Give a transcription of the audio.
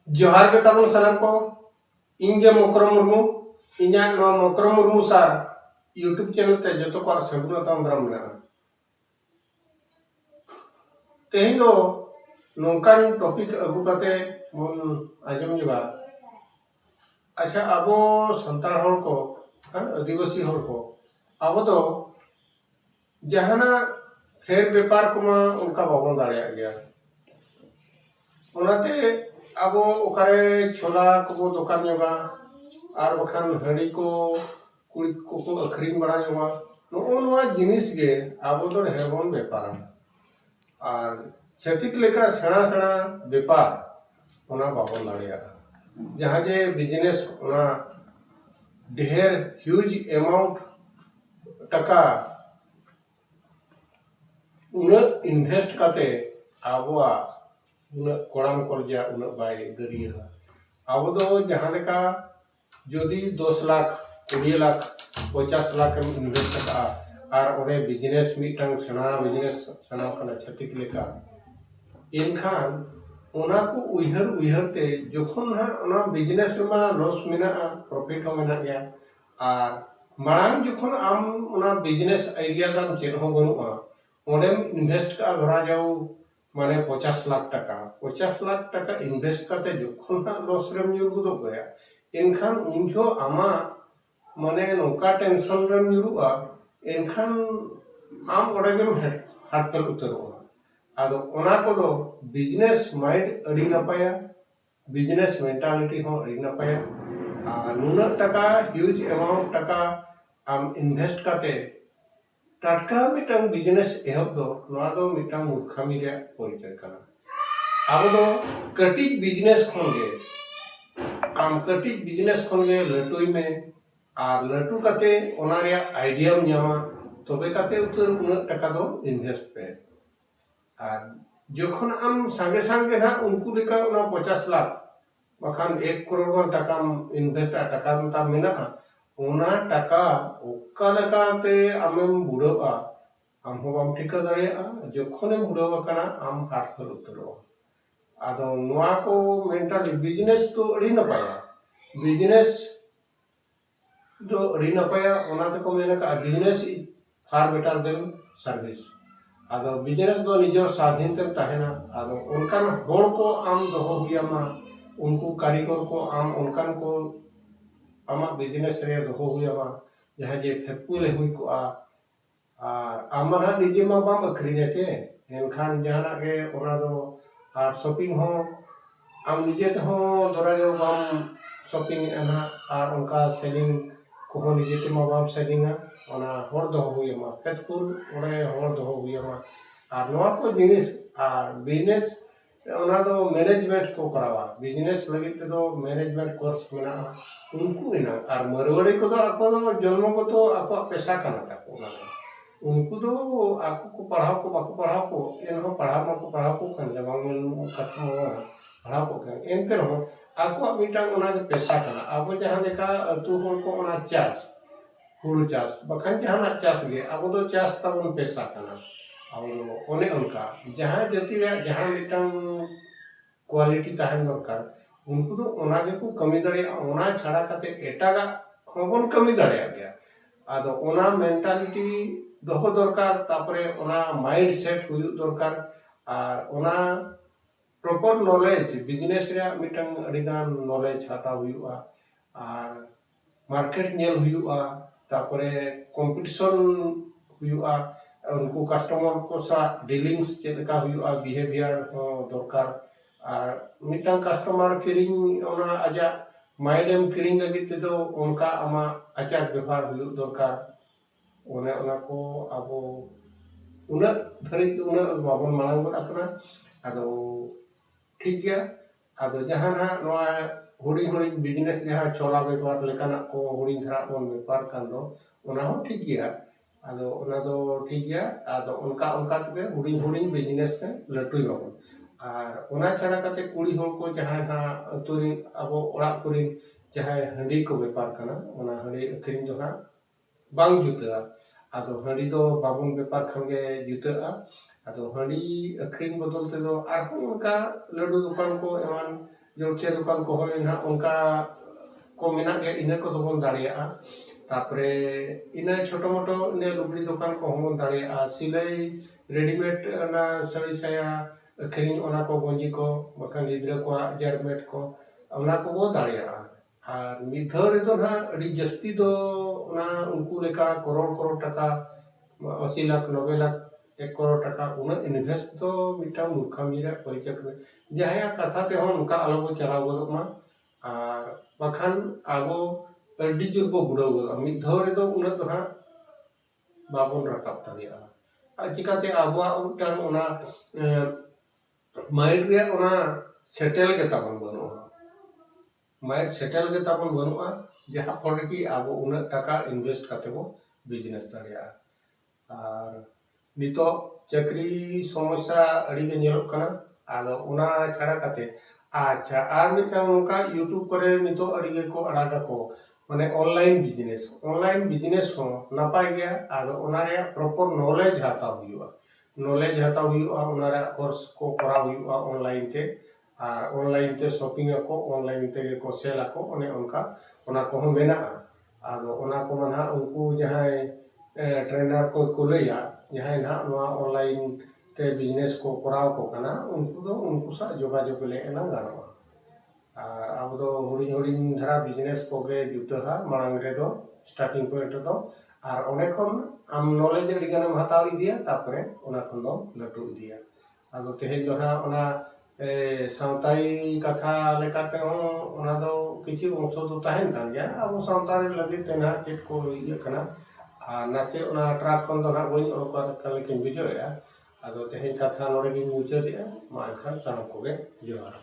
जोहार के तबन सनम को इंगे मकरो मुर्मू इन्या नो मकरो मुर्मू सार यूट्यूब चैनल ते जतो को सगुन तम द्रम ना तेहिं दो नोंकान टॉपिक अगु कते मन आजम जीवा अच्छा अबो संताल हर को आदिवासी हर को अब दो जहाना फेर व्यापार को उनका बाबन दाड़िया गया ओनाते अब ओकारे छोला को दुकान योगा और बखान हड़ी को कुड़ी को अखरीन बड़ा योगा नोआ जिनिस गे अब तो हेबन व्यापार और छतिक लेका सेना सेना व्यापार ओना बाबन दाड़िया जहाँ जे बिजनेस ओना ढेर ह्यूज अमाउंट टका उन इन्वेस्ट करते आबोआ उन कोड़ाम करजा उन बाय दरिया अब दो जहाँ लेका जदि 10 लाख 20 लाख 50 लाख इन्वेस्ट का और ओरे बिजनेस मीटंग सेना बिजनेस सेना कना छतिक लेका इनखान ओना को उइहर उइहर ते जोखन हा ओना बिजनेस मा लॉस मेना प्रॉफिट हो मेना गया और मांग जोखन आम ओना बिजनेस आइडिया दाम चेन हो बनुआ ओडेम इन्वेस्ट का धरा जाओ माने 50 लाख टका इन्वेस्ट करते जोखन हा लॉस रेम युरु दो गया इनखान उनजो आमा माने नोका टेंशन रेम युरुआ इनखान आम ओडेगम हाटल उतरो आदो ओना को दो बिजनेस माइंड अड़ी नपाया बिजनेस मेंटालिटी हो अड़ी नपाया नुना टका ह्यूज अमाउंट टका आम इन्वेस्ट करते टटका मिटंग बिजनेस एहब दो नोआ दो मिटंग मूर्खामी रे परिचय कना अब दो कटी बिजनेस खोंगे आम कटी बिजनेस खोंगे लटुई में और लटू कते ओना रे आइडिया न्यामा तबे कते उतर उना टका दो इन्वेस्ट पे और जोखन आम संगे संगे ना उनको लेका उना 50 लाख बखान 1 करोड़ गन टका इन्वेस्ट टका मता मेना उना टका ओका लेकाते आमेम बुड़ोआ आम हो बाम ठिका दाड़िया जोखने बुड़ोआ कना आम हाट खल उतरो आदो नोआ को मेंटली बिजनेस तो अड़ी नपाया बिजनेस जो अड़ी नपाया ओना ते को मेना का business far better than service आदो बिजनेस दो निजर स्वाधीन ते तहना आदो उनकान होड़ को आम दोहो हुयामा उनको कारीगर को आम उनकान को आमा बिजनेस रे दोहो हुयामा जहाँ जे फेकुले हुई को आमना निजे मा बाम अखरीने के एनखान जहाना के ओना दो और शॉपिंग हो आम निजे ते हो दरा जो बाम शॉपिंग एना और उनका सेलिंग को निजे ते मा बाम सेलिंगा ओना होड़ दोहो हुयामा फेकुल ओरे होड़ दोहो हुयामा और नोआ को जिनिस और बिजनेस ओना दो मैनेजमेंट को करावा बिजनेस लगी ते दो मैनेजमेंट कोर्स मेना उनको इना और मरवाड़ी को दो आपको दो जन्म को तो आपको पैसा कना ताको ओना उनको दो आपको को पढ़ाओ को बाको पढ़ाओ को एनो पढ़ाओ को पढ़ाओ को कन जबांग कथा पढ़ाओ को कन एनते रहो आपको मिटांग ओना के पैसा कना अब जहां लेका तू होल को ओना चास हुड़ू चास बखान जहां चास गे अब दो चास ताबन पैसा कना और ओने उनका जहाँ जति रे जहाँ मिटांग क्वालिटी ताहन दरकार उनको तो ओना के को कमी दाड़िया ओना छाड़ा काते एटागा खबन कमी दाड़िया गया आदो ओना मेंटालिटी दोहो दरकार तापरे ओना माइंड सेट हुयु दरकार और ओना प्रॉपर नॉलेज बिजनेस रे मिटांग अडिगान नॉलेज हाता हुयुआ और मार्केट नेल हुयुआ तापरे कंपटीशन हुयुआ उनको कस्टमर को सा डीलिंग्स चेका हुआ बिहेवियर दरकार और मिटांग कस्टमर किरिंग ओना आजा माइंडम किरिंग लगी ते दो उनका आमा आचार व्यवहार हुई दरकार ओने ओना को आबो उना धरी उना बाबन मांग बड़ा कना आदो ठीक गया आदो जहां ना नोआ हुडी हुडी बिजनेस जहां छोला व्यापार लेकाना को हुडी धरा बन व्यापार कान दो ओना हो ठीक गया आदो ओना दो ठीक गया आदो उनका उनका तबे हुडी हुडी बिजनेस में लटुई बाबन और ओना छाड़ा काते कुड़ी होल को जहां ना तुरी अबो ओड़ा कुरी जहां हंडी को व्यापार कना ओना हंडी अखरीन जो हा बांग जुता ᱟᱫᱚ ᱦᱟᱺᱰᱤ ᱫᱚ ᱵᱟᱵᱚᱱ ᱵᱮᱯᱟᱨ ᱠᱷᱟᱱ ᱜᱮ ᱡᱩᱛᱟᱹᱜᱼᱟ ᱟᱫᱚ ᱦᱟᱺᱰᱤ ᱟᱹᱠᱷᱨᱤᱧ ᱵᱚᱫᱚᱞ ᱛᱮᱫᱚ ᱟᱨᱦᱚᱸ ᱚᱱᱠᱟ ᱞᱟᱹᱰᱩ ᱫᱚᱠᱟᱱ ᱠᱚ ᱮᱢᱟᱱ ᱡᱚᱞᱪᱤᱭᱟᱹ ᱫᱚᱠᱟन ᱠᱚᱦᱚᱸ ᱱᱟᱦᱟᱜ ᱚᱱᱠᱟ को मेना गया इना को दोबन दाड़िया तापरे इना छोटो मोटो इने लुगड़ी दुकान को हम दाड़िया सिलाई रेडीमेड ना साड़ी साया अखरिन ओना को गंजी को बखान गिद्रा को जरमेट को ओना को वो दाड़िया और मिधर रेदो ना अड़ी जस्ती दो ना उनको लेका करोड़ करोड़ टका 80 लाख 90 लाख 1 करोड़ टका उना इन्वेस्ट तो मिटा मूर्खामी रे परिचय जहाया कथा ते हम उनका अलग चलाव गोदमा और बखान आबो अड्डी जोर बो बुड़ाव मिद धाव रे दो उना तो हा बाबन रकाब दाड़िया चिकाते आबवा उटान ओना माइंड रे ओना सेटल के ताबन बनुआ माइंड सेटल के ताबन बनुआ जहां फल की आबो उना टाका इन्वेस्ट काते बो बिजनेस दाड़िया और नितो चाकरी समस्या अड़ी के नेलोक कना आदो उना छाड़ा काते अच्छा और मिटांग उनका यूट्यूब पर नितो अड़ी को अड़ागा को माने ऑनलाइन बिजनेस हो नापाय गया आदो उना रे प्रॉपर नॉलेज हाता हुआ उना रे कोर्स को करा हुआ ऑनलाइन ते शॉपिंग को ऑनलाइन ते को सेल को ओने उनका उना को मेना आदो उना को मना उनको जहां ट्रेनर को कुलैया जहां ना ऑनलाइन ते बिजनेस को कराव को कना उनको सा जोगाजोग ले एना गानोआ और अब दो हुडिंग हुडिंग धरा बिजनेस को गे जुतहा मांग रे दो स्टार्टिंग पॉइंट दो और ओने खन आम नॉलेज अड़ी गानम हताव इदिया तापरे ओना खन दो लटू इदिया आदो तेहेन दो ना ओना सावताई कथा लेकाते हो ओना दो किछि अंश दो ताहेन कान गया अब सावतारी लगे तेना चेक को इया कना आ नासे ओना ट्रैक खन दो ना गोई ओकर कल किन बुझोया आदो तेहेन कथा नोडे गिन मुचादिया मा एखन साम कोगे जोहार।